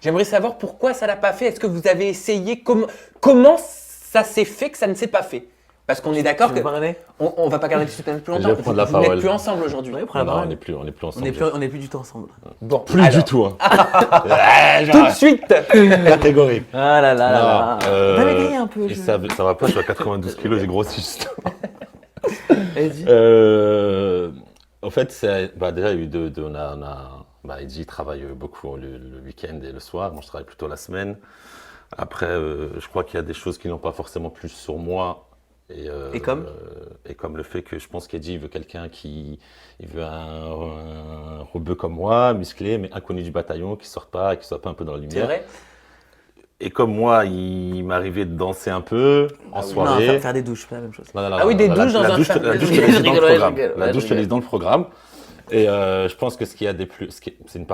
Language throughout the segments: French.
J'aimerais savoir pourquoi ça l'a pas fait. Est-ce que vous avez essayé comment ça s'est fait que ça ne s'est pas fait? Parce qu'on est d'accord que on va pas garder tout plus longtemps. Je vais prendre la Vous n'êtes parole. plus ensemble aujourd'hui. Ouais, prends la Non, parole. on n'est plus ensemble. On est plus du tout ensemble. Bon, Plus alors, du tout. Hein. tout de suite. Catégorique. Ah là là là là. Non, Va m'égayer un peu. et ça va pas, je suis à 92 kilos, j'ai grossi juste. Vas-y. En fait, déjà, il y a eu Eddy travaille beaucoup le week-end et le soir. Moi, je travaille plutôt la semaine. Après, je crois qu'il y a des choses qui n'ont pas forcément plus sur moi. Et comme le fait que je pense qu'Eddy veut quelqu'un il veut un rebeu comme moi, musclé, mais inconnu du bataillon, qui sort pas, qui soit pas un peu dans la C'est lumière. vrai. Et comme moi, il m'arrivait de danser un peu en Non, soirée. faire des douches, c'est pas la même chose. Non, Ah oui, des douches dans un douche, fameux- la douche, Je je te laisse dans le rigole, programme. je rigole, La je douche, je te rigole. laisse dans le programme. Et je pense que ce qu'il y a des plus, c'est une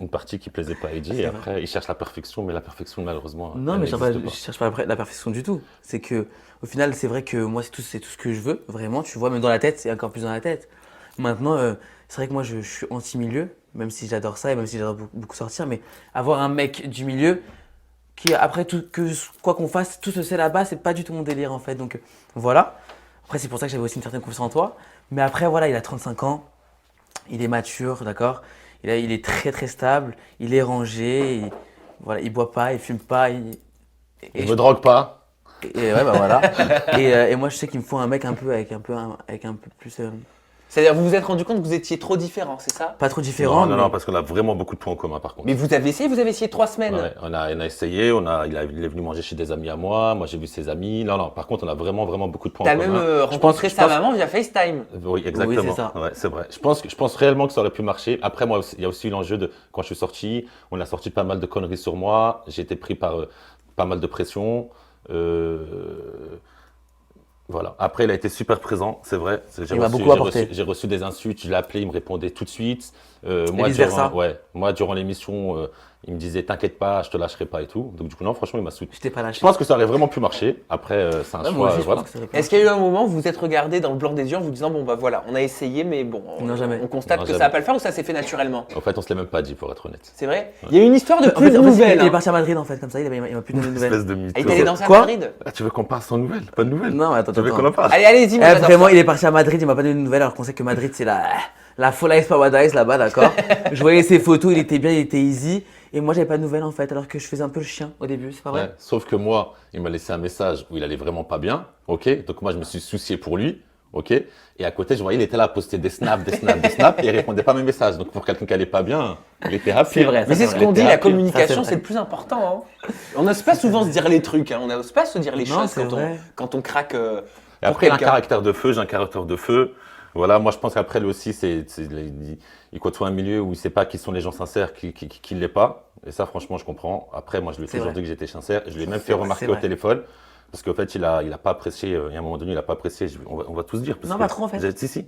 partie qui plaisait pas à Eddy. C'est Et vrai. après, il cherche la perfection, mais la perfection, malheureusement, Non, elle mais n'existe je cherche pas la perfection du tout. C'est que, au final, c'est vrai que moi, c'est tout ce que je veux, vraiment. Tu vois, même dans la tête, c'est encore plus dans la tête. Maintenant, c'est vrai que moi, je suis anti-milieu, même si j'adore ça et même si j'adore beaucoup sortir. Mais avoir un mec du milieu qui, après, quoi qu'on fasse, tout se sait là-bas, c'est pas du tout mon délire, en fait. Donc, voilà. Après, c'est pour ça que j'avais aussi une certaine confiance en toi. Mais après, voilà, il a 35 ans. Il est mature, d'accord. Il est très très stable, il est rangé, voilà, il boit pas, il fume pas. Il me drogue pas. Et ouais, bah voilà. Et moi, je sais qu'il me faut un mec un peu avec un peu plus. C'est-à-dire, vous vous êtes rendu compte que vous étiez trop différents, c'est ça? Pas trop différent. Non, mais- non, parce qu'on a vraiment beaucoup de points en commun, par contre. Mais vous avez essayé 3 semaines. Ouais, on a essayé, il est venu manger chez des amis à moi j'ai vu ses amis. Non, par contre, on a vraiment beaucoup de points T'as en même commun. rencontré sa maman via FaceTime. Oui, exactement. Oui, c'est ça. Ouais, c'est vrai. Je pense réellement que ça aurait pu marcher. Après, moi, il y a aussi l'enjeu de quand je suis sorti, on a sorti pas mal de conneries sur moi. J'ai été pris par pas mal de pression. Voilà. Après, il a été super présent, c'est vrai. Il m'a beaucoup apporté. J'ai reçu des insultes, je l'ai appelé, il me répondait tout de suite. vice-versa. Moi, durant l'émission, il me disait t'inquiète pas, je te lâcherai pas et tout. Donc du coup, non, franchement, il m'a soutenu. Je t'ai pas Je lâché. pense que ça aurait vraiment pu marcher. Après, c'est un Ouais, choix. moi aussi, je Voilà. pense que ça aurait pu Est-ce qu'il y a eu un moment où vous vous êtes regardé dans le blanc des yeux en vous disant bon bah voilà, on a essayé mais bon, Non, jamais. on constate Non, que ça jamais. va pas le faire ou ça s'est fait naturellement? En fait, on se l'est même pas dit, pour être honnête. C'est vrai? Il y a une histoire de En plus fait, nouvelle. il est hein. parti à Madrid en fait, comme ça, il m'a plus donné de nouvelles. Espèce de mytho. Ah, il est allé danser à Quoi Madrid? Ah, tu veux qu'on parle sans nouvelles? Pas de nouvelles? Non, mais attends, Tu veux qu'on en parle? Allez, allez-y, moi, j'adore Vraiment, ça. il est parti à Madrid, il m'a pas donné de nouvelles alors qu'on sait que Madrid c'est la Fall Ice Paradise là-bas, d'accord. Je voyais ses photos, il était bien, il était easy. Et moi, j'avais pas de nouvelles en fait, alors que je faisais un peu le chien au début, c'est pas vrai? Ouais, sauf que moi, il m'a laissé un message où il allait vraiment pas bien, ok? Donc moi, je me suis soucié pour lui, ok? Et à côté, je voyais, il était là à poster des snaps, et il répondait pas à mes messages. Donc pour quelqu'un qui allait pas bien, il était happy. C'est vrai, Mais c'est ça, ce qu'on dit, Il la était happy. communication, Ça, c'est c'est le plus important. Hein. On n'ose pas souvent se dire les trucs, hein. On n'ose pas se dire les Non, choses c'est vrai. quand on craque. Et après, il a un quelqu'un. caractère de feu, j'ai un caractère de feu. Voilà, moi je pense qu'après lui aussi, il côtoie un milieu où il sait pas qui sont les gens sincères, qui l'est pas. Et ça, franchement, je comprends. Après, moi je lui ai fait C'est aujourd'hui que j'étais sincère. Je lui ai même C'est fait vrai, remarquer c'est au vrai. téléphone. Parce qu'en fait, il a pas apprécié, il y a un moment donné, il a pas apprécié, on va tous dire. parce Non, que- pas trop, en fait. Si.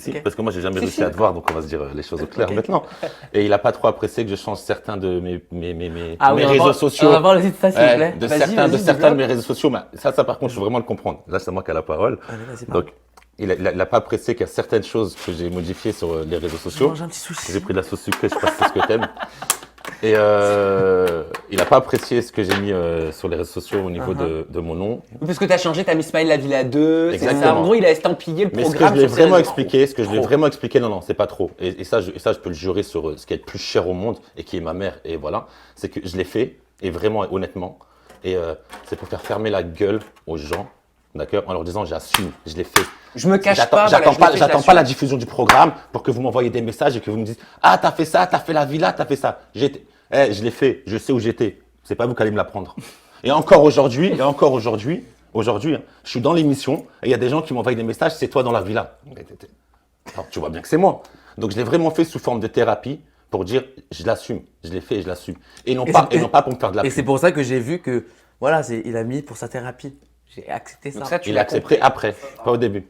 Ok. Parce que moi, j'ai jamais Si, réussi si. à te voir, donc on va se dire les choses au clair Ok. maintenant. Et il a pas trop apprécié que je change certains de mes Ah oui, mes on va réseaux voir- sociaux. On va voir le site, ça s'il vous Ouais, plaît. de Vas-y, certains vas-y, de développe. mes réseaux sociaux. Mais ça, par contre, je veux vraiment le comprendre. Là, c'est moi qui ai la parole. Allez, vas-y, parle. Donc, il a pas apprécié qu'il y a certaines choses que j'ai modifiées sur les réseaux sociaux. J'ai un petit souci. J'ai pris de la sauce sucrée, je sais pas si c'est ce que t'aimes. Et il a pas apprécié ce que j'ai mis sur les réseaux sociaux au niveau de mon nom. Oui, parce que tu as changé, tu as mis Smile la Villa 2. C'est ça. Exactement. En gros, il a estampillé le Mais ce que je programme. lui ai sur ses vraiment réseaux. expliqué, non, c'est pas trop. Et ça, je peux le jurer sur ce qui est le plus cher au monde et qui est ma mère. Et voilà, c'est que je l'ai fait, et vraiment, honnêtement. Et c'est pour faire fermer la gueule aux gens, d'accord, en leur disant j'assume, je l'ai fait. Je me cache J'attends pas. j'attends voilà, je pas, le fais, j'attends je pas la l'assume. diffusion du programme pour que vous m'envoyiez des messages et que vous me dites ah t'as fait ça, t'as fait la villa, t'as fait ça. Je l'ai fait, je sais où j'étais. C'est pas vous qui allez me l'apprendre. Et encore aujourd'hui, hein, je suis dans l'émission et il y a des gens qui m'envoient des messages, c'est toi dans la villa. Alors, tu vois bien que c'est moi. Donc je l'ai vraiment fait sous forme de thérapie pour dire je l'assume, je l'ai fait et je l'assume. Et non pas pour me faire de la Et pub. c'est pour ça que j'ai vu que, voilà, il a mis pour sa thérapie. J'ai accepté ça. Donc ça, tu Il l'as a accepté compris. après, pas au début.